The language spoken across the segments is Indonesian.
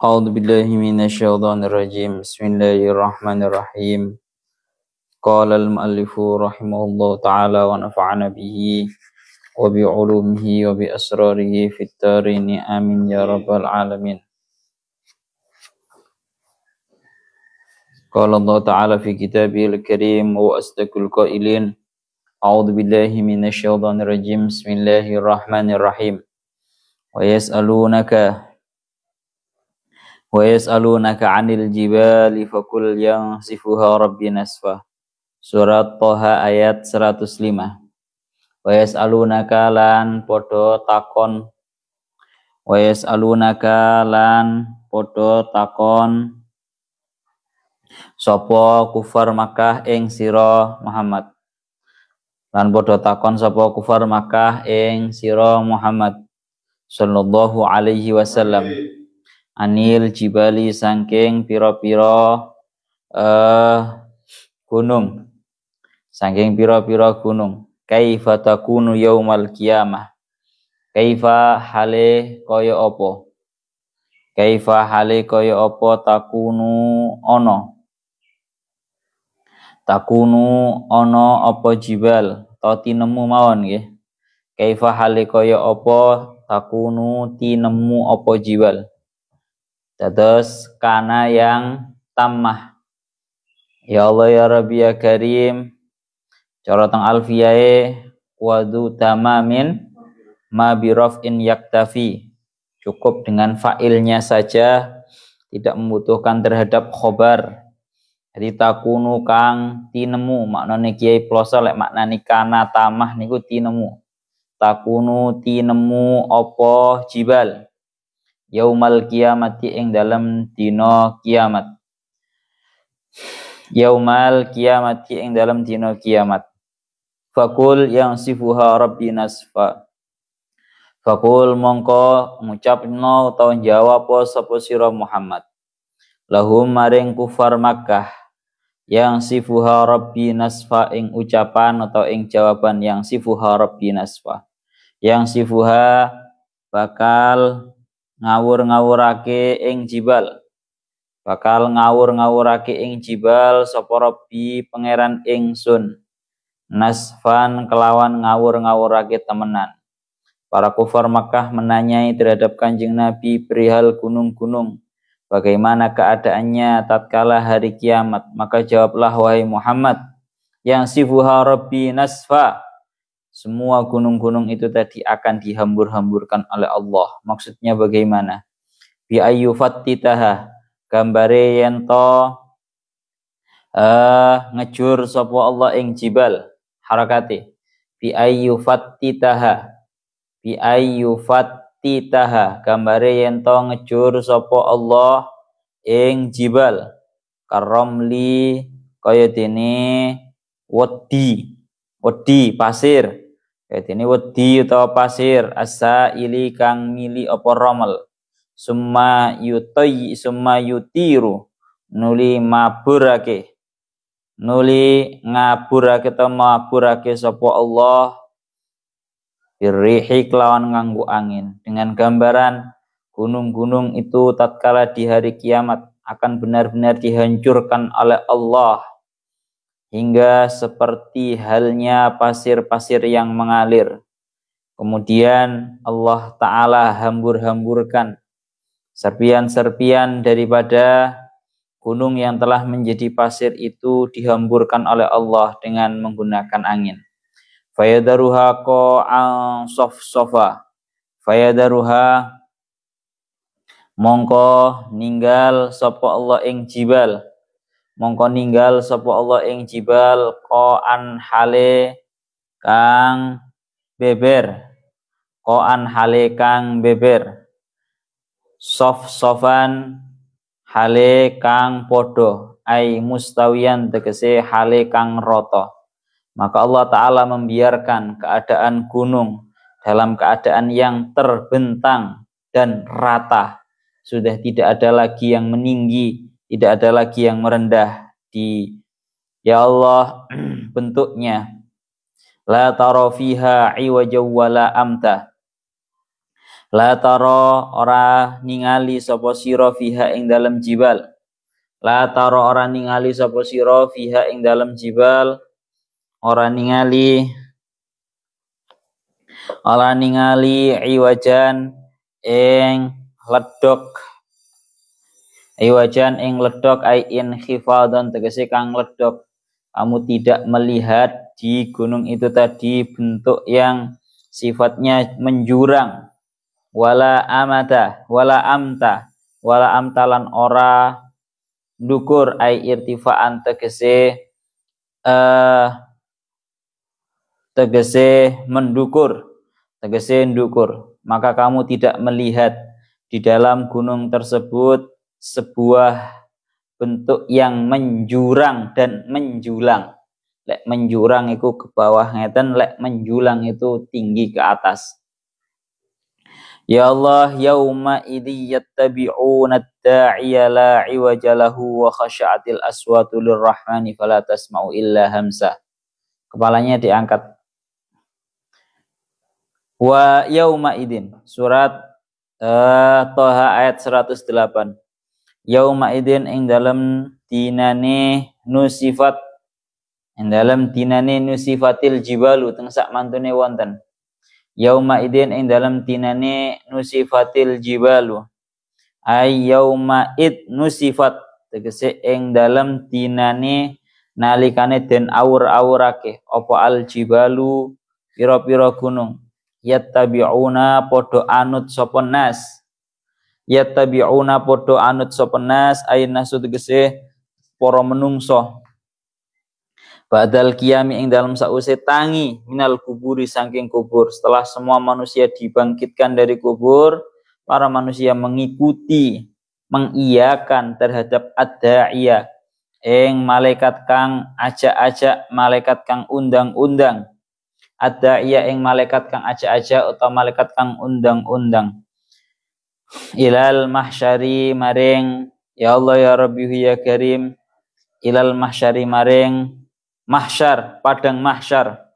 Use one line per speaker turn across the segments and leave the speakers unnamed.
أعوذ بالله من الشيطان الرجيم بسم الله الرحمن الرحيم قال المؤلف رحمه الله تعالى ونفعنا به وبعلومه وبأسراره في الدارين آمين يا رب العالمين. قال الله تعالى في كتابه الكريم وأصدق القائلين أعوذ بالله من الشيطان الرجيم بسم الله الرحمن الرحيم ويسألونك عن الجبال فقل ينسفها ربي نسفا. Surat Toha ayat 105. Wa yas'alunaka lan podo takon sapa kufar Makkah ing sira Muhammad. Lan podo takon sapa kufar Makkah ing sira Muhammad sallallahu alaihi wasallam. Anil jibali saking pira-pira gunung. Saking pira-pira gunung. Kaifa takunu yaumal qiyamah. Kaifa hale kaya apa? Kaifa hale kaya apa takunu ana apa jibal ta tinemu mawon nggih. Kaifa hale kaya apa takunu tinemu apa jibal. Dados kana yang tammah. Ya Allah ya Rabbi ya Karim. Cara teng alfiyae wadu tamamin ma birafin yaktafi. Cukup dengan fa'ilnya saja, tidak membutuhkan terhadap khobar. Jadi takunu kang tinemu, maknane kiai ploso lek maknane kana tamah niku tinemu. Takunu tinemu apa jibal. Yaumal kiamati ing dalam dina kiamat. Yaumal kiamati ing dalam dina kiamat. Fakul yang sifuha rabbi nasfa. Fakul mongko ngucapno utawa jawab sapa sira Muhammad. Lahum maring kufar Makkah yang sifuha rabbi nasfa ing ucapan atau ing jawaban yang sifuha rabbi nasfa. Yang sifuha bakal ngawur-ngawurake ing jibal. Bakal ngawur-ngawurake ing jibal sapa Rabbi pangeran ingsun. Nasfan kelawan ngawur-ngawurake temenan. Para kufar Makkah menanyai terhadap Kanjeng Nabi perihal gunung-gunung. Bagaimana keadaannya tatkala hari kiamat? Maka jawablah wahai Muhammad, yang sifuha Rabbi nasfa. Semua gunung-gunung itu tadi akan dihambur-hamburkan oleh Allah. Maksudnya bagaimana? Bi ayyu fattitaha. Gambare yen to ngejur sapa Allah ing jibal. Harakate. Bi ayyu fattitaha. Bi ayyu fattitaha. Gambare yen to ngejur sapa Allah ing jibal. Karamli kaya dene wedi pasir. Kaya dene wedi utawa pasir asa ili kang mili apa romel. Summa yutiru nuli ngaburake ta maburake sapa Allah birrihi kelawan nganggo angin. Dengan gambaran gunung-gunung itu tatkala di hari kiamat akan benar-benar dihancurkan oleh Allah hingga seperti halnya pasir-pasir yang mengalir. Kemudian Allah Ta'ala hambur-hamburkan serpian-serpian daripada gunung yang telah menjadi pasir itu dihamburkan oleh Allah dengan menggunakan angin. Fayadaruha qa'an safsafa. Fayadaruha mongko ninggal sapa Allah ing jibal. Mongko ninggal sapa Allah ing jibal qa'an hale kang beber. Qa'an hale kang beber. Sofan hale kang podo. Ai mustawiyan tegese hale kang roto. Maka Allah Ta'ala membiarkan keadaan gunung dalam keadaan yang terbentang dan rata. Sudah tidak ada lagi yang meninggi, tidak ada lagi yang merendah di ya Allah bentuknya. La tara fiha iwajaw wala amta. La taro ora ningali sapa sira fiha ing dalem jibal. La taro ora ningali sapa sira fiha ing dalem jibal. Ora ningali iwajan ing ledok. Iwajan ing ledok ai in khifadon tegese kang ledok. Kamu tidak melihat di gunung itu tadi bentuk yang sifatnya menjurang. Wala amta lan ora ndukur ai irtifaan tegese ndukur, maka kamu tidak melihat di dalam gunung tersebut sebuah bentuk yang menjurang dan menjulang. Lek menjurang itu ke bawah ngeten, lek menjulang itu tinggi ke atas. Ya Allah, yauma idzi yattabi'una ad-da'iya la 'iwaja lahu wa khasha'atil aswatu lirrahmani fala tasma'u illa hamsa. Kepalanya diangkat. Wa yauma idzin, surat Thaha ayat 108. Yauma idzin ing dalem dinane nusifatil jibalu teng sak mantune wonten. Yauma idin ing dalam dinane nusifatil jibalu ay yauma id nusifat tegese ing dalam dinane nalikane den awur-awurake apa al jibalu pira-pira gunung yattabi'una podo anut sapa nas ay nasu tegese para menungso Ba'dal qiyami ing dalam sause tangi minal kuburi saking kubur. Setelah semua manusia dibangkitkan dari kubur, para manusia mengikuti, mengiyakan terhadap ad-da'iyah ing malaikat kang ajak-ajak, malaikat kang undang-undang. Ad-da'iyah ing malaikat kang ajak-ajak atau malaikat kang undang-undang. Ilal mahsyari maring ya Allah ya Rabbi ya Karim, ilal mahsyari maring mahsyar, padang mahsyar.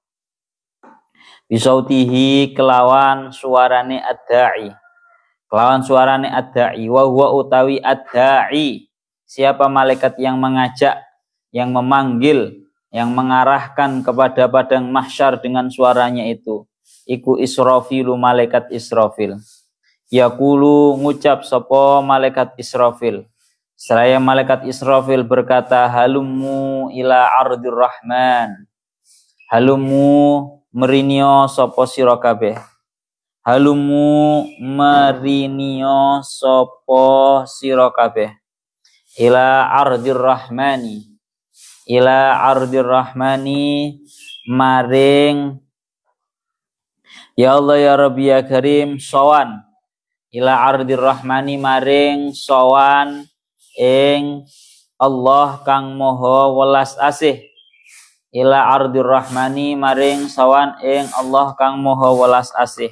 Bisautihi kelawan suarane ad-da'i. Kelawan suarane ad-da'i. Wa huwa utawi ad-da'i. Siapa malaikat yang mengajak, yang memanggil, yang mengarahkan kepada padang mahsyar dengan suaranya itu. Iku Israfilu, malaikat Israfil. Yaqulu ngucap sapa malaikat Israfil. Seraya malaikat Israfil berkata, halumu ila ardir rahman. Halumu merinio sapa sira kabeh. Halumu merinio sapa sira kabeh. Ila ardir rahmani. Ila ardir rahmani maring ya Allah ya Rabbi ya Karim sawan. Ila ardir rahmani maring sawan ing Allah kang moho welas asih. Ila ardir rahmani maring sawan ing Allah kang moho welas asih.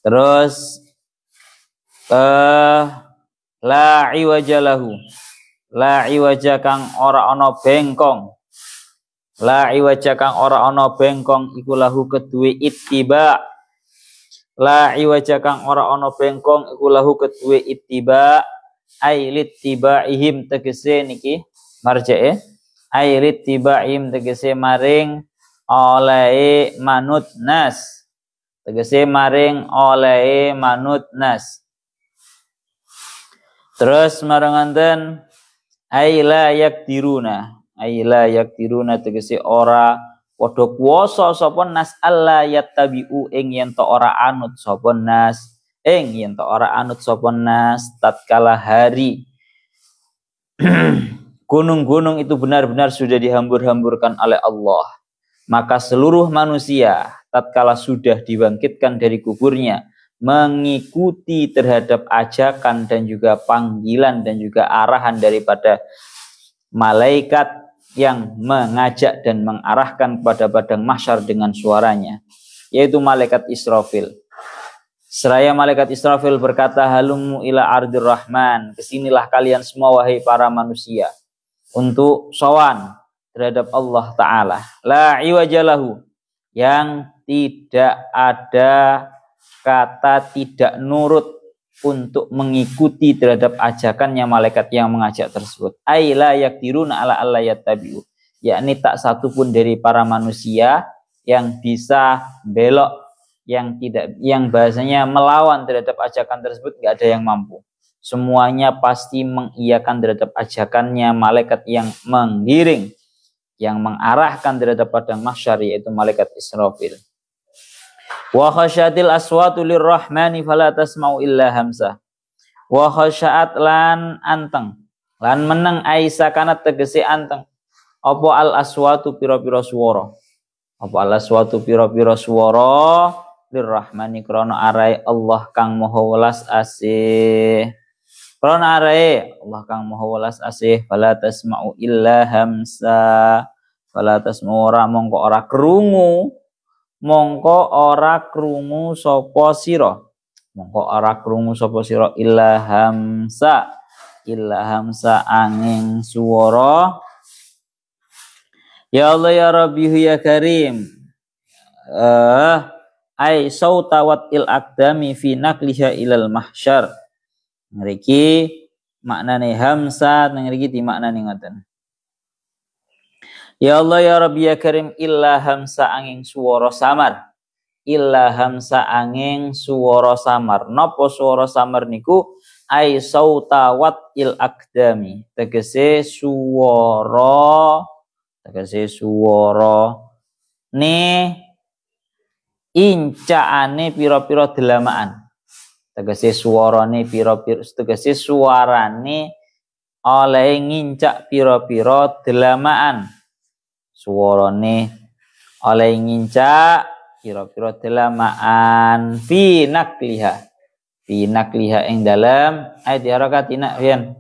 Terus la iwaja lahu, la iwaja kang ora ana bengkong, la iwaja kang ora ana bengkong iku lahu keduwe ittiba. La iwaja kang ora ana bengkong iku lahu keduwe ittiba. Ailit tibaihim tegese niki marjae ailit tibaihim tegese maring oleh manut nas, tegese maring oleh manut nas. Terus maranganten aila yakdiruna tegese ora padha kuwasa sapa nas alla yattabi'u ing yen ta ora anut sapa nas. Yen ta ora anut sapa nas tatkala hari gunung-gunung itu benar-benar sudah dihambur-hamburkan oleh Allah, maka seluruh manusia tatkala sudah dibangkitkan dari kuburnya mengikuti terhadap ajakan dan juga panggilan dan juga arahan daripada malaikat yang mengajak dan mengarahkan kepada padang mahsyar dengan suaranya, yaitu malaikat Israfil. Seraya malaikat Israfil berkata, halumu ila ardir rahman, kesinilah kalian semua wahai para manusia untuk sowan terhadap Allah Ta'ala. La iwajalahu, yang tidak ada kata tidak nurut untuk mengikuti terhadap ajakannya malaikat yang mengajak tersebut. Ai la yaqdiruna ala alla yattabi'u, yakni tak satu pun dari para manusia yang bisa belok, yang bahasanya melawan terhadap ajakan tersebut, nggak ada yang mampu. Semuanya pasti mengiyakan terhadap ajakannya malaikat yang menggiring, yang mengarahkan terhadap padang mahsyar, yaitu malaikat Israfil. Wa khasyatil aswatu lirrahmani fala tasma'u illa hamsa. Wa khasyat lan anteng, lan meneng aisa kanat tegese anteng. Apa al aswatu pira-pira swara. Apa al aswatu pira-pira swara lirrahmani krana arai Allah kang maha welas asih. Krana arai Allah kang maha welas asih, fala tasma'u illa hamsa. Fala tasma'u ora mongko ora krungu, mongko ora krungu sapa sira. Mongko ora krungu sapa sira illa hamsa. Illa hamsa angin swara. Ya Allah ya Rabbi ya Karim. Ai sautawat il aqdami fi naqliha ilal mahsyar. Ngriki maknane hamsa, ngriki di maknane ngoten. Ya Allah ya Rabbi ya Karim, illa hamsa angin swara samar. Illa hamsa angin swara samar. Napa swara samar niku? Ai sautawat il aqdami. Tegese swara ne incaane pira-pira delamaan. Tegese suarane pira-pira, tegese suarane oleh ngincak pira-pira delamaan. Suarane oleh ngincak pira-pira delamaan fi nakliha. Fi nakliha ing dalam ayat harakatina pian.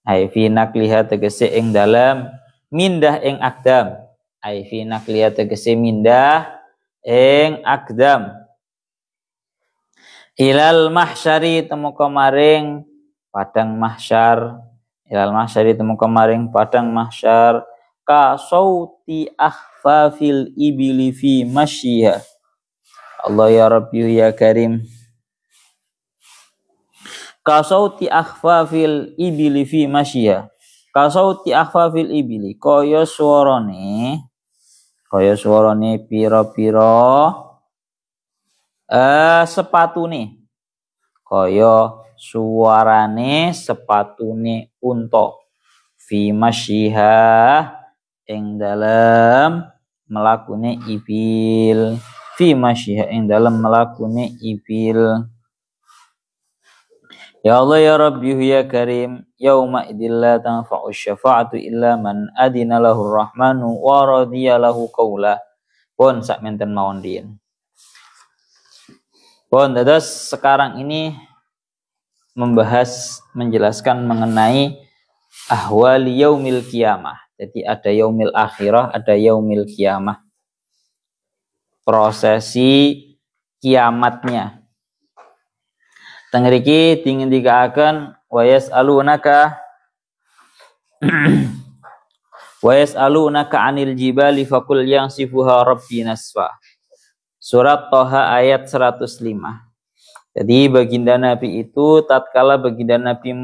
Ai fi nakliha tegese ing dalam mindah ing akdam. Ai fi nakliha tegese mindah ing akdam. Ilal mahsyari temu kemaring padang mahsyar. Ilal mahsyari temu kemaring padang mahsyar. Ka sauti akhfafil ibili fi masyiha. Allah ya Rabbi ya Karim. Ka sauti akhfafil ibili fi masyiha. Kasauti akhfafil ibili, kaya suarane pira-pira sepatune, kaya suarane sepatune unta, fi masyiha ing dalam melakune ibil, fi masyiha ing dalam melakune ibil. Ya Allah ya Rabbi ya Karim, yauma idzil la tanfa'u syafa'atu illa man adina lahu rahmanu wa radiya lahu qawla. Pun sak menten mawon diin. Pun dados sekarang ini menjelaskan mengenai ahwali yaumil qiyamah. Jadi ada yaumil akhirah, ada yaumil qiyamah. Prosesi kiamatnya. Tengriki dingin dikaakan wa yas'alunaka anil jibali faqul yansifuha rabbi nasfa. Surat Toha ayat 105. Jadi baginda Nabi itu tatkala baginda Nabi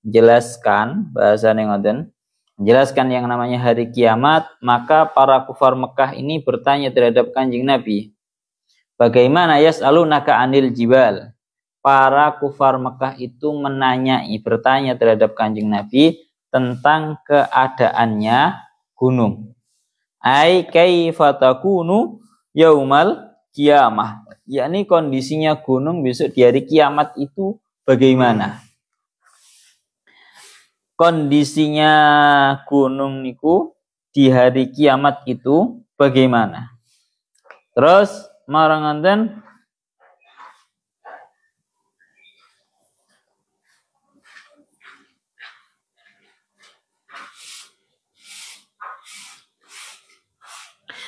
menjelaskan bahasane ngoten, menjelaskan yang namanya hari kiamat, maka para kufar Mekah ini bertanya terhadap Kanjeng Nabi. Bagaimana yas'alunaka anil jibal? Para kufar Mekah itu bertanya terhadap Kanjeng Nabi tentang keadaannya gunung. Ai kaifa takunu yaumal qiyamah. Yakni kondisinya gunung besok di hari kiamat itu bagaimana? Kondisinya gunung niku di hari kiamat itu bagaimana? Terus maranganten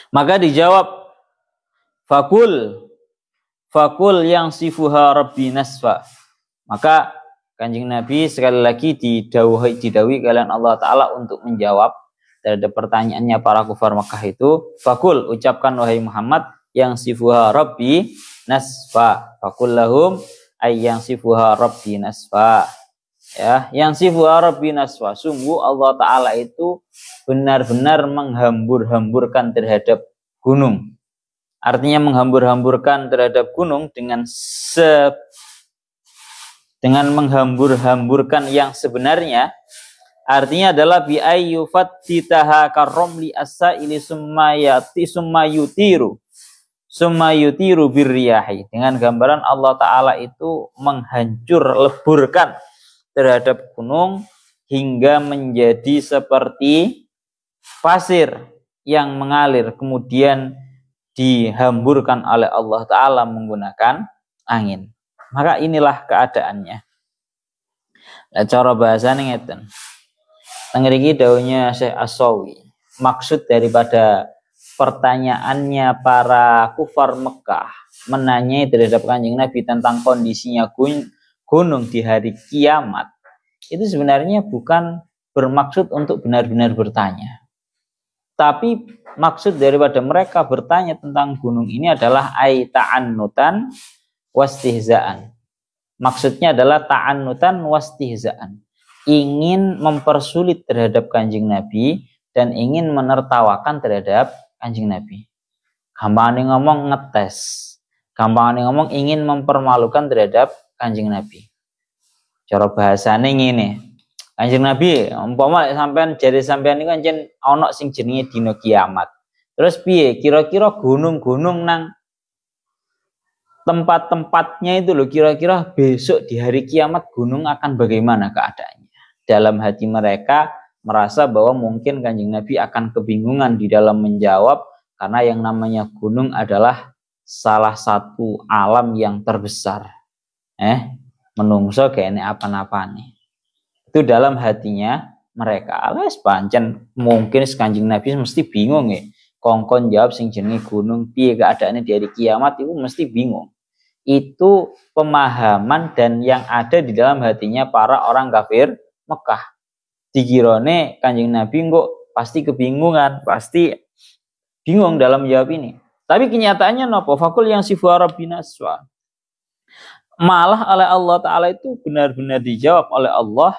maka dijawab fakul yang sifuha rabbi nasfa. Maka Kanjeng Nabi sekali lagi didhawuhi kalian Allah Ta'ala untuk menjawab terhadap pertanyaannya para kufar Makkah itu. Fakul, ucapkan wahai Muhammad, yang sifuha rabbi nasfa. Faqul lahum ay yang sifuha rabbi nasfa. Ya, yang sifuha rabbi nasfa. Sungguh Allah Ta'ala itu benar-benar menghambur-hamburkan terhadap gunung. Artinya menghambur-hamburkan terhadap gunung dengan menghambur-hamburkan yang sebenarnya. Artinya adalah bi ayyufat titaha karomli as-sa'ili summa yutiru birriyahi. Dengan gambaran Allah Ta'ala itu leburkan terhadap gunung hingga menjadi seperti pasir yang mengalir kemudian dihamburkan oleh Allah Ta'ala menggunakan angin. Maka inilah keadaannya. Nah, cara bahasanya ngeten. Tengriki daunnya Syekh As-Sawi. Maksud daripada pertanyaannya para kufar Mekah menanyai terhadap Kanjeng Nabi tentang kondisinya gunung di hari kiamat, itu sebenarnya bukan bermaksud untuk benar-benar bertanya. Tapi maksud daripada mereka bertanya tentang gunung ini adalah ta'annutan wastihzaan. Maksudnya adalah ta'annutan wastihzaan. Ingin mempersulit terhadap Kanjeng Nabi dan ingin menertawakan terhadap Kanjeng Nabi. Gampang ngomong ngetes. Gampang ngomong ingin mempermalukan terhadap Kanjeng Nabi. Cara bahasane ngene. Kanjeng Nabi, umpama sampean jare sampean niku ancen ana sing jenenge dina kiamat. Terus piye? Kira-kira gunung-gunung nang tempat-tempatnya itu loh, kira-kira besok di hari kiamat gunung akan bagaimana keadaannya? Dalam hati mereka merasa bahwa mungkin Kanjeng Nabi akan kebingungan di dalam menjawab karena yang namanya gunung adalah salah satu alam yang terbesar. Menungso kene apa-apa nih. Itu dalam hatinya mereka. Alas pancen mungkin Kanjeng Nabi mesti bingung ya. Kongkon jawab sing jenenge gunung piye keadaannya di hari kiamat itu mesti bingung. Itu pemahaman dan yang ada di dalam hatinya para orang kafir Mekah. Dikirone Kanjeng Nabi kok pasti kebingungan, pasti bingung dalam jawab ini. Tapi kenyataannya napa? Fakul yang sifu rabbina aswa. Malah oleh Allah Ta'ala itu benar-benar dijawab oleh Allah,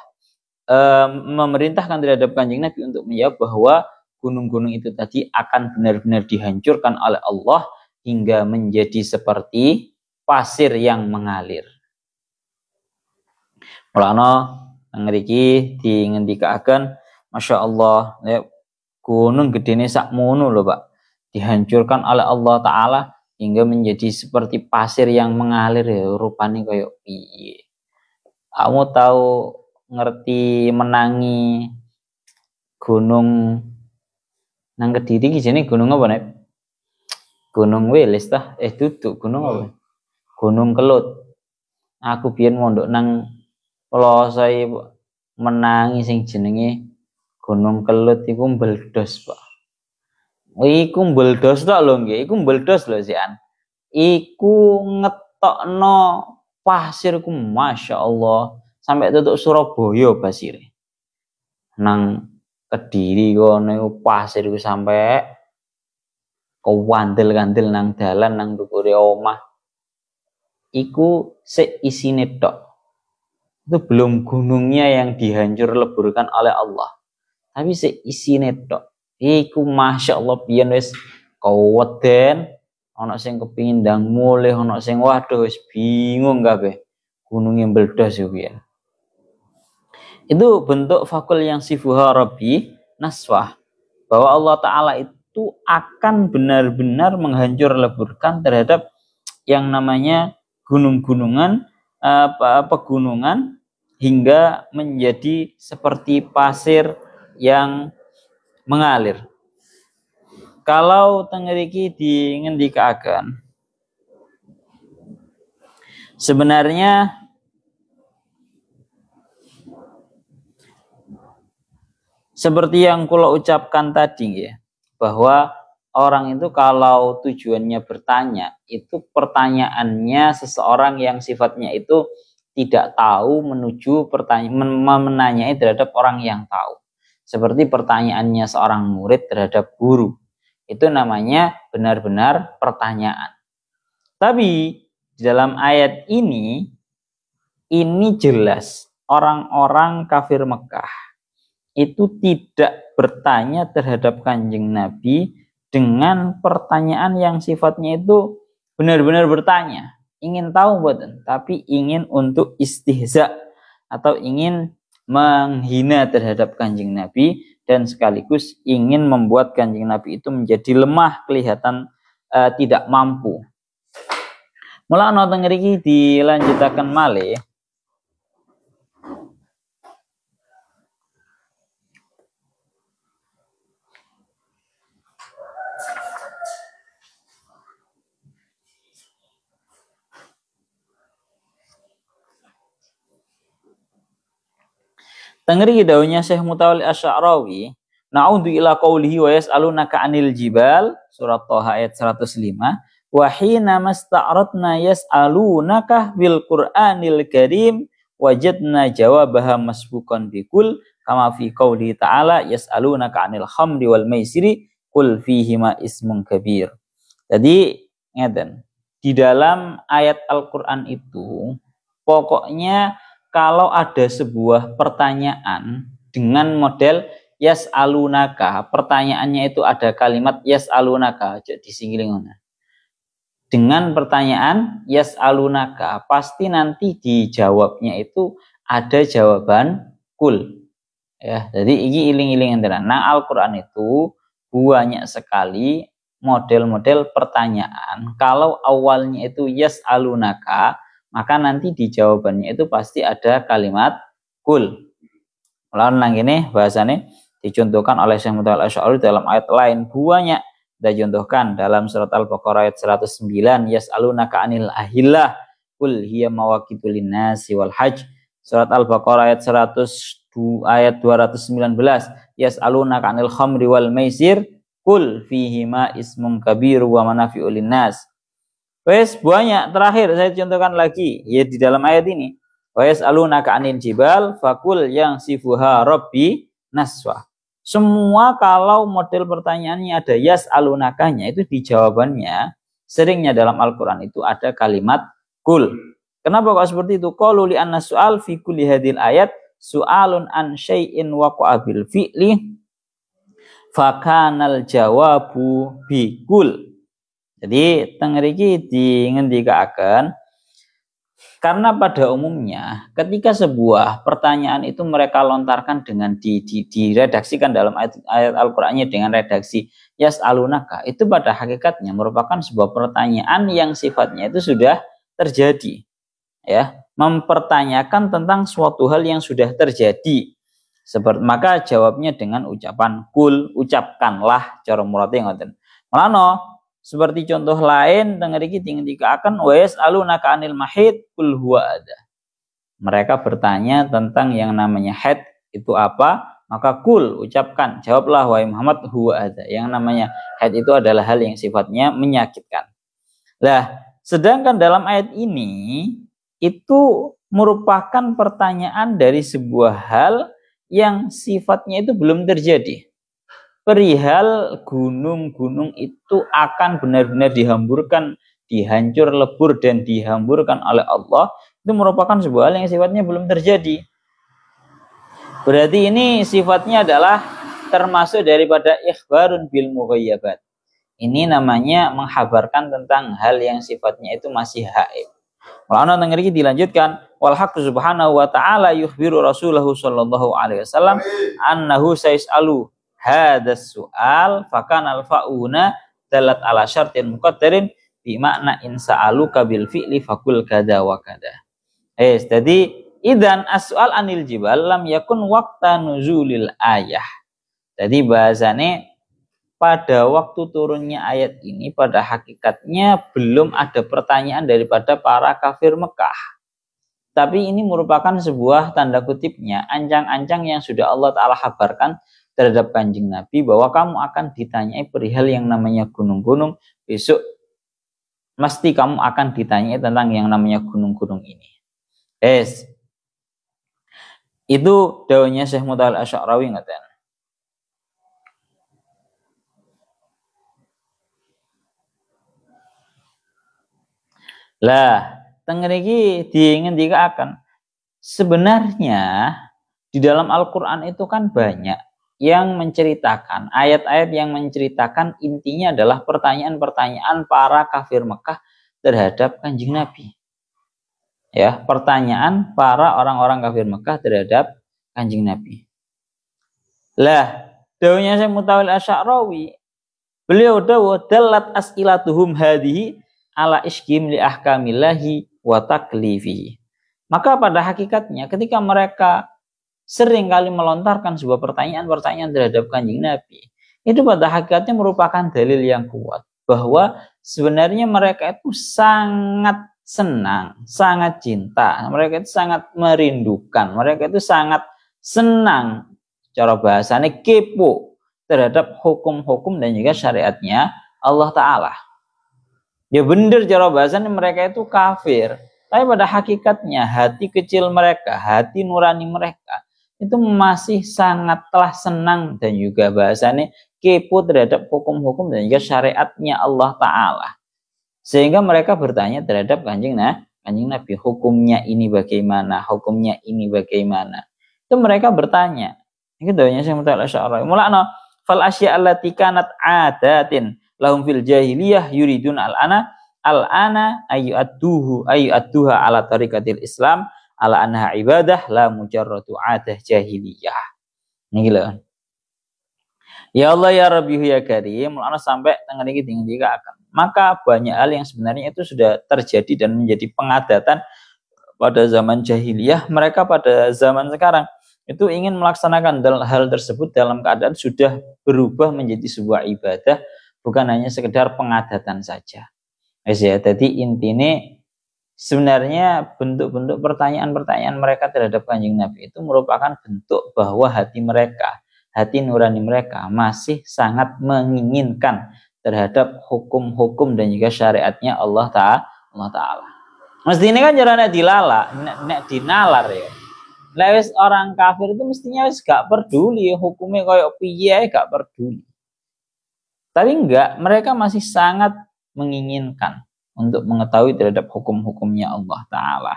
memerintahkan terhadap Kanjeng Nabi untuk menjawab bahwa gunung-gunung itu tadi akan benar-benar dihancurkan oleh Allah hingga menjadi seperti pasir yang mengalir. Mulane ngriki dingendikaken Masya Allah gunung gedene sakmono lho Pak, dihancurkan oleh Allah Ta'ala hingga menjadi seperti pasir yang mengalir ya, rupane koyo piye. Kamu tahu ngerti menangi gunung nang Kediri ki jenenge gunung apa nek? Gunung Welis tah? Duduk gunung apa? Gunung Kelut. Aku biyen mondok nang Ploso menangi sing jenenge Gunung Kelut iku mbeldos, Pak. Iku mbeldos tok lho nggih, iku mbeldos lho sian. Iku ngetokno pasirku Masya Allah sampai tutuk Surabaya pasire. Nang Kediri kono pasir iku sampai kewandel-kandel nang dalan nang dukure omah. Iku sik isine tok. Itu belum gunungnya yang dihancur leburkan oleh Allah. Tapi sik isine tok. Iku Masya Allah biyen wis keweden, ana sing kepingin ndang mulih, ana sing waduh wis bingung kabeh. Gununge meledos yo piye. Itu bentuk fakul yang sifuha rabbi naswah, bahwa Allah Ta'ala itu akan benar-benar menghancur leburkan terhadap yang namanya gunung-gunungan, pegunungan hingga menjadi seperti pasir yang mengalir. Kalau tengriki dingendikaken sebenarnya seperti yang kula ucapkan tadi ya, bahwa orang itu kalau tujuannya bertanya, itu pertanyaannya seseorang yang sifatnya itu tidak tahu menuju menanyai terhadap orang yang tahu. Seperti pertanyaannya seorang murid terhadap guru. Itu namanya benar-benar pertanyaan. Tapi di dalam ayat ini jelas orang-orang kafir Mekah itu tidak bertanya terhadap Kanjeng Nabi dengan pertanyaan yang sifatnya itu benar-benar bertanya, ingin tahu boten, tapi ingin untuk istihza atau ingin menghina terhadap Kanjeng Nabi dan sekaligus ingin membuat Kanjeng Nabi itu menjadi lemah, kelihatan tidak mampu. Mula ana teng mriki dilanjutaken malih. Tengeri daunnya Syekh Mutawalli Asy'arawi, na'udzu ila qaulihi wa yas'alunaka 'anil jibal, surat Thaha ayat 105, wa hina masta'radna yas'alunaka bil Qur'anil Karim wajadna jawabaha masbuqan bikul kama fi qauli ta'ala yas'alunaka 'anil khamri wal maisiri qul fihima ismun kabir. Jadi ngeten, di dalam ayat Al-Qur'an itu pokoknya kalau ada sebuah pertanyaan dengan model yas'alunaka, pertanyaannya itu ada kalimat yas'alunaka, aja disinggiling ngono. Dengan pertanyaan yas'alunaka, pasti nanti dijawabnya itu ada jawaban kul. Ya, jadi ini iling-iling enten. Nah, Al-Qur'an itu banyak sekali model-model pertanyaan. Kalau awalnya itu yas'alunaka, maka nanti di jawabannya itu pasti ada kalimat kul. Lalu nang ini bahasanya dicontohkan oleh Syekh Mutawalli Asy'ari dalam ayat lain banyak. Dicontohkan dalam surat Al-Baqarah ayat 109, yas'alunaka 'anil ahillah qul hiya mawaqitu linnasi wal hajj. Surat Al-Baqarah ayat 102 ayat 219, yas'alunaka 'anil khamri wal maisir qul fihima ismun kabir wa manafi'u linnas. Wes banyak. Terakhir saya contohkan lagi ya di dalam ayat ini. Wa yas'alunaka 'anil jibal faqul yang sifuha rabbi naswa. Semua kalau model pertanyaannya ada yas'alunakanya itu di jawabannya seringnya dalam Al-Qur'an itu ada kalimat kul. Kenapa kok seperti itu? Qalu li anna su'al fi kulli hadhil ayat su'alun an syai'in waqa'a bil fi'li fakanal jawabu bi kul. Jadi tengeriki dingendikaken karena pada umumnya ketika sebuah pertanyaan itu mereka lontarkan dengan diredaksikan dalam ayat Al-Qur'annya dengan redaksi yas'alunaka, itu pada hakikatnya merupakan sebuah pertanyaan yang sifatnya itu sudah terjadi. Ya, mempertanyakan tentang suatu hal yang sudah terjadi. Maka jawabnya dengan ucapan kul, ucapkanlah cara murate ngoten. Malano seperti contoh lain tengeriki dikatakan wa yas'alunaka 'anil mahid qul huwa ada. Mereka bertanya tentang yang namanya haid itu apa? Maka kul, ucapkan, jawablah wahai Muhammad huwa ada. Yang namanya haid itu adalah hal yang sifatnya menyakitkan. Lah, sedangkan dalam ayat ini itu merupakan pertanyaan dari sebuah hal yang sifatnya itu belum terjadi. Perihal gunung-gunung itu akan benar-benar dihamburkan, dihancur lebur dan dihamburkan oleh Allah, itu merupakan sebuah hal yang sifatnya belum terjadi. Berarti ini sifatnya adalah termasuk daripada ikhbarun bil mughayyabat. Ini namanya menghabarkan tentang hal yang sifatnya itu masih haib. Mulana tengeri dilanjutkan wal haqqu subhanahu wa ta'ala yukhbiru rasulahu sallallahu alaihi wasallam annahu sayas'alu hadas su'al fakanal fa'una dalat ala syartin muqaddarin bi makna in sa'aluka bil fi'li fakul kada wa kada. Jadi idan as-su'al anil jibal lam yakun waqta nuzulil ayah. Jadi bahasane pada waktu turunnya ayat ini pada hakikatnya belum ada pertanyaan daripada para kafir Mekah. Tapi ini merupakan sebuah tanda kutipnya, ancang-ancang yang sudah Allah Ta'ala habarkan terhadap Kanjeng Nabi bahwa kamu akan ditanyai perihal yang namanya gunung-gunung. Besok mesti kamu akan ditanyai tentang yang namanya gunung-gunung ini. Itu daunnya Syekh Mutawalli Asy'arawi ngaten. Lah, teng ngriki dingendikaken sebenarnya di dalam Al-Qur'an itu kan banyak yang menceritakan, ayat-ayat yang menceritakan intinya adalah pertanyaan-pertanyaan para kafir Mekah terhadap Kanjeng Nabi. Ya, pertanyaan para orang-orang kafir Mekah terhadap Kanjeng Nabi. Lah, dawuhnya Syekh Mutawil Asy'arawi, beliau dawuh dallat as'ilatuhum hadhihi ala iskim li ahkamillahi wa taklifihi. Maka pada hakikatnya ketika mereka sering kali melontarkan sebuah pertanyaan-pertanyaan terhadap Kanjeng Nabi, itu pada hakikatnya merupakan dalil yang kuat bahwa sebenarnya mereka itu sangat senang, sangat cinta, mereka itu sangat merindukan, mereka itu sangat senang, cara bahasanya kepo terhadap hukum-hukum dan juga syariatnya Allah Ta'ala. Ya benar cara bahasanya mereka itu kafir, tapi pada hakikatnya hati kecil mereka, hati nurani mereka itu masih sangatlah senang dan juga bahasanya kepo terhadap hukum-hukum dan juga syariatnya Allah Ta'ala. Sehingga mereka bertanya terhadap Kanjeng Nabi, hukumnya ini bagaimana, hukumnya ini bagaimana. Itu mereka bertanya. Itu doanya Syekh Mutawil Asy'arawi. Mulana fal asya allati kanat adatin lahum fil jahiliyah yuridun al-ana ayyu'adduha ala tariqatil Islam ala anha ibadah la mujarradu adah jahiliyah. Niki lho. Ya Allah ya Rabbi ya Karim, mulana sampai tengah niki akan. Maka banyak hal yang sebenarnya itu sudah terjadi dan menjadi pengadatan pada zaman jahiliyah. Mereka pada zaman sekarang itu ingin melaksanakan hal tersebut dalam keadaan sudah berubah menjadi sebuah ibadah, bukan hanya sekedar pengadatan saja. Ya, jadi intinya sebenarnya bentuk-bentuk pertanyaan-pertanyaan mereka terhadap Kanjeng Nabi itu merupakan bentuk bahwa hati mereka, hati nurani mereka masih sangat menginginkan terhadap hukum-hukum dan juga syariatnya Allah Ta'ala. Mestinya kan jarang nek dinalar ya. Lewis orang kafir itu mestinya wis gak peduli hukumnya kayak piye, gak peduli. Tapi enggak, mereka masih sangat menginginkan untuk mengetahui terhadap hukum-hukumnya Allah Ta'ala.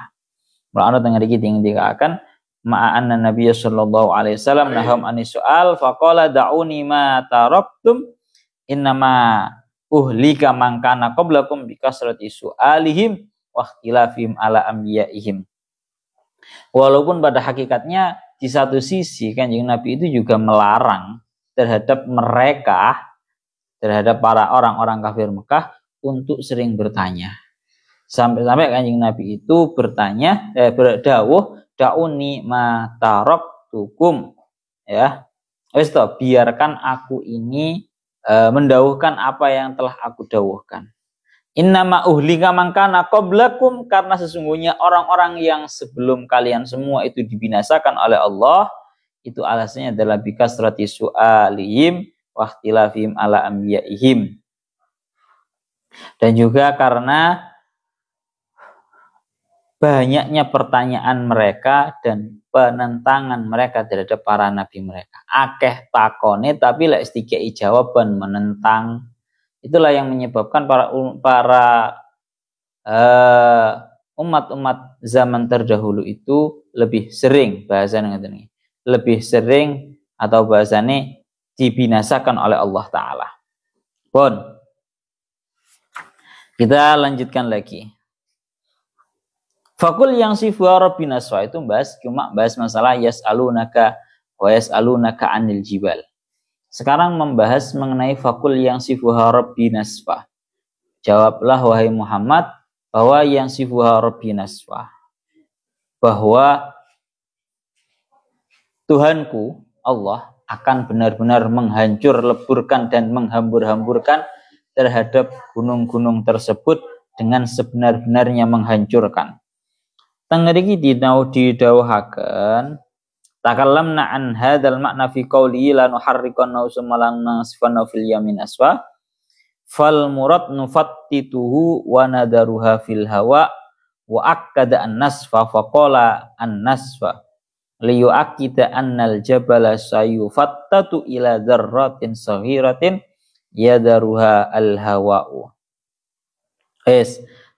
Mulanya tengah dikit yang dikatakan ma'anna Nabi sallallahu alaihi wasallam nahum anis soal faqala da'uni ma taraktum innama uhlika man kana qablakum bikasrati su'alihim wa ikhtilafihim ala anbiya'ihim. Walaupun pada hakikatnya di satu sisi Kanjeng Nabi itu juga melarang terhadap mereka, terhadap para orang-orang kafir Mekah untuk sering bertanya. Sampai-sampai Kanjeng Nabi itu bertanya, berdawuh dauni ma taraktukum, ya. Wis to, biarkan aku ini mendawuhkan apa yang telah aku dawuhkan. Innama uhlika man kana qablakum, karena sesungguhnya orang-orang yang sebelum kalian semua itu dibinasakan oleh Allah, itu alasannya adalah bikasrati su'alihim wa ikhtilafihim ala anbiya'ihim. Dan juga karena banyaknya pertanyaan mereka dan penentangan mereka terhadap para nabi mereka. Akeh takone tapi lek dikai jawaban menentang. Itulah yang menyebabkan para umat-umat zaman terdahulu itu lebih sering bahasanya ngene. Lebih sering atau bahasanya dibinasakan oleh Allah Ta'ala. Pun kita lanjutkan lagi. Fakul yang sifu rabbina swa itu cuma bahas masalah yas'alunaka wa yas'alunaka anil jibal. Sekarang membahas mengenai fakul yang sifuha rabbi nasfa. Jawablah wahai Muhammad bahwa yang sifuha rabbi nasfa, bahwa Tuhanku Allah akan benar-benar menghancur leburkan dan menghambur-hamburkan terhadap gunung-gunung tersebut dengan sebenar-benarnya menghancurkan. Tengeriki didawuhaken takallamna an hadzal makna fi qawli la nuharriqanna summa la nasfanna fil yamin aswa fal murad nufattituhu wa nadaruha fil hawa wa akkada an nasfa faqala an nasfa li yu'akkida annal jabala sayufattatu ila dzarratin saghiratin yadaruha al hawa'u.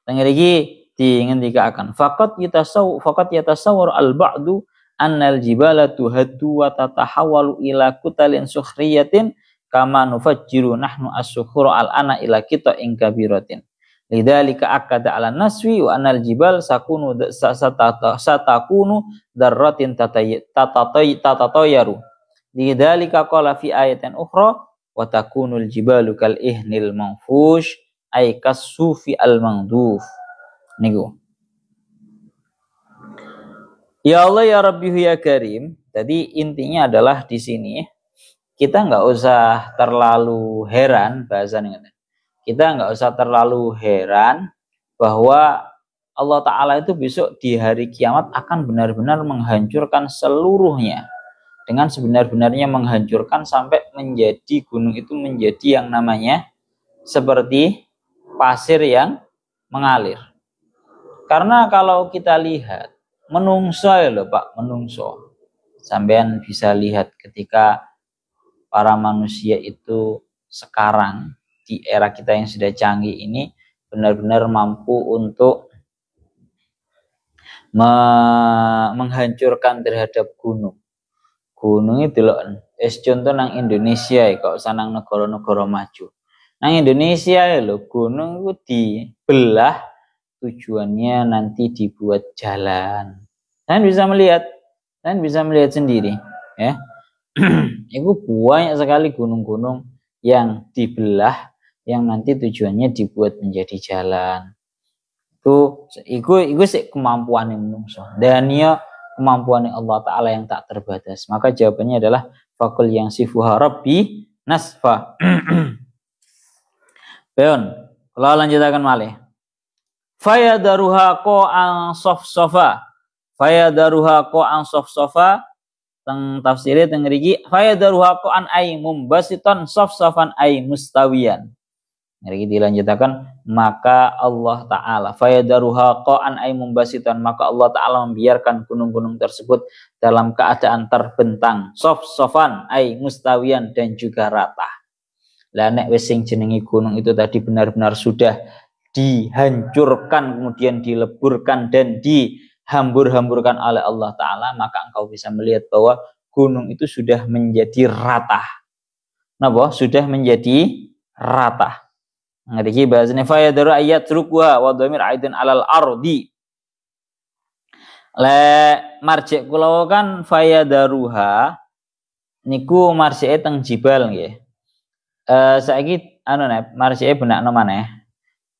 Tengeriki dingendikaken faqat yatasawwar al-ba'du annal jibala tuhaddu wa tatahawalu ila kutalin sukhriyatin kama nufajjiru nahnu as-sukhura al-ana ila qita'in kabiratin. Lidzalika akada ala naswi wa anal jibal satakunu darratin tatatayaru. Lidzalika qala fi ayatin ukhra wa takunul jibalu kal ihnil manfush ay kasufi al mangduf. Niku. Ya Allah ya Rabbi ya Karim. Tadi intinya adalah di sini kita nggak usah terlalu heran bahasanya. Kita nggak usah terlalu heran bahwa Allah Ta'ala itu besok di hari kiamat akan benar-benar menghancurkan seluruhnya. Dengan sebenar-benarnya menghancurkan sampai menjadi gunung itu menjadi yang namanya seperti pasir yang mengalir. Karena kalau kita lihat, menungso ya loh Pak, menungso. Sampean bisa lihat ketika para manusia itu sekarang di era kita yang sudah canggih ini benar-benar mampu untuk menghancurkan terhadap gunung. Gunung itu loh, contoh nang Indonesia ya, kok sanang negara-negara maju. Nang Indonesia ya loh, gunung itu dibelah tujuannya nanti dibuat jalan. Kalian bisa melihat sendiri, ya. Itu banyak sekali gunung-gunung yang dibelah yang nanti tujuannya dibuat menjadi jalan. Itu sih kemampuan yang menungso. Dan ya kemampuan Allah Ta'ala yang tak terbatas. Maka jawabannya adalah fakul yang sifuha rabbi nasfa. Beon, kalau lanjutakan malih. Fayadaruha qa'an safsafa. Fayadaruha qa'an safsafa. Teng tafsirnya teng ngriki fayadaruha qa'an ay mumbasitan safsafan ay mustawiyan. Ngriki dilanjutakan maka Allah Ta'ala fayadaruha qa'an ay mumbasitan, maka Allah Ta'ala membiarkan gunung-gunung tersebut dalam keadaan terbentang safsafan ay mustawiyan dan juga rata. Lah nek wis sing jenengi gunung itu tadi benar-benar sudah dihancurkan, kemudian dileburkan dan dihambur-hamburkan oleh Allah Ta'ala, maka engkau bisa melihat bahwa gunung itu sudah menjadi rata. Napa? Sudah menjadi rata. Ngerti bahasanya fayadaru ayat rukwa wa dhamir aidan alal ardi. Le marjek kula kan fayadaruha niku marjeke teng jibal nggih. Saiki marjeke benakno maneh.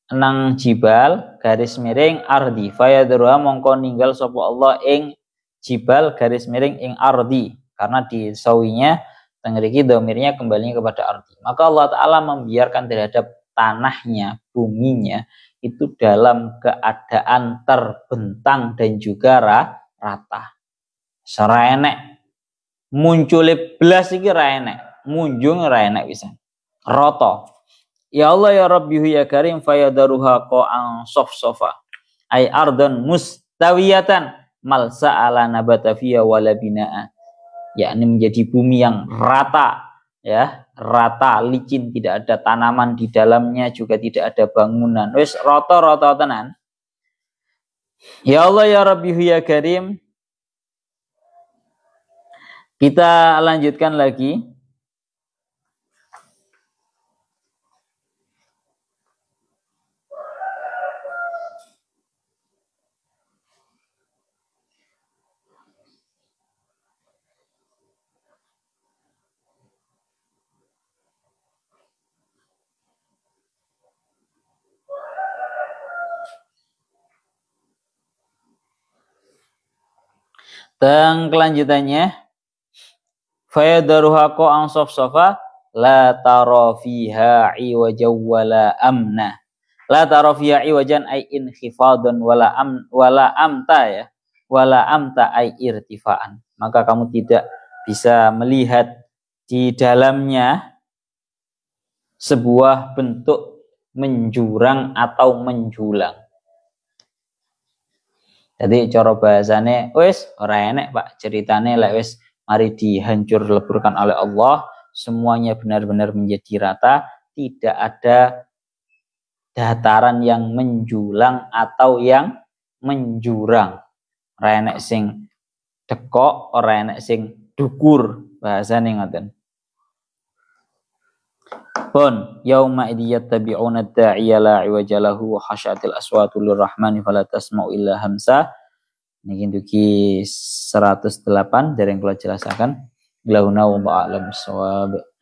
Nang jibal garis miring ardi fayadruha mongko ninggal sapa Allah ing jibal garis miring ing ardi, karena di sawinya tengriki domirnya kembali kepada ardi. Maka Allah Ta'ala membiarkan terhadap tanahnya, buminya itu dalam keadaan terbentang dan juga rata. Ora enek muncule blas iki ra enek, munjung ra enek pisan. Rata. Ya Allah ya Rabbi ya Karim fayadaruha qa'an safsafa ay ardan mustawiyatan mal sa'ala nabata fiya wala binaa, yakni menjadi bumi yang rata, ya, rata licin, tidak ada tanaman di dalamnya, juga tidak ada bangunan, wis rata-rata tenan. Ya Allah ya Rabbi ya Karim. Kita lanjutkan lagi. Dan kelanjutannya fayadaruha qa'an safsafa la tara fiha iwajan wala amna. La tara fiha iwajan ay inkhifadun wala amta, ya. Wala amta ay irtifaan. Maka kamu tidak bisa melihat di dalamnya sebuah bentuk menjurang atau menjulang. Jadi cara bahasane wis ora enek Pak, ceritane lek wis mari dihancur leburkan oleh Allah, semuanya benar-benar menjadi rata, tidak ada dataran yang menjulang atau yang menjurang. Ora enek sing dekok, ora enek sing dukur, bahasane ngoten. Pun yauma idh yattabi'una ad-da'iya la iwaja lahu wa khasyatil aswatu lirrahmani fala tasma'u illa hamsa. Niki duki 108 dereng kula jelasaken. Launa wa a'lam bissawab.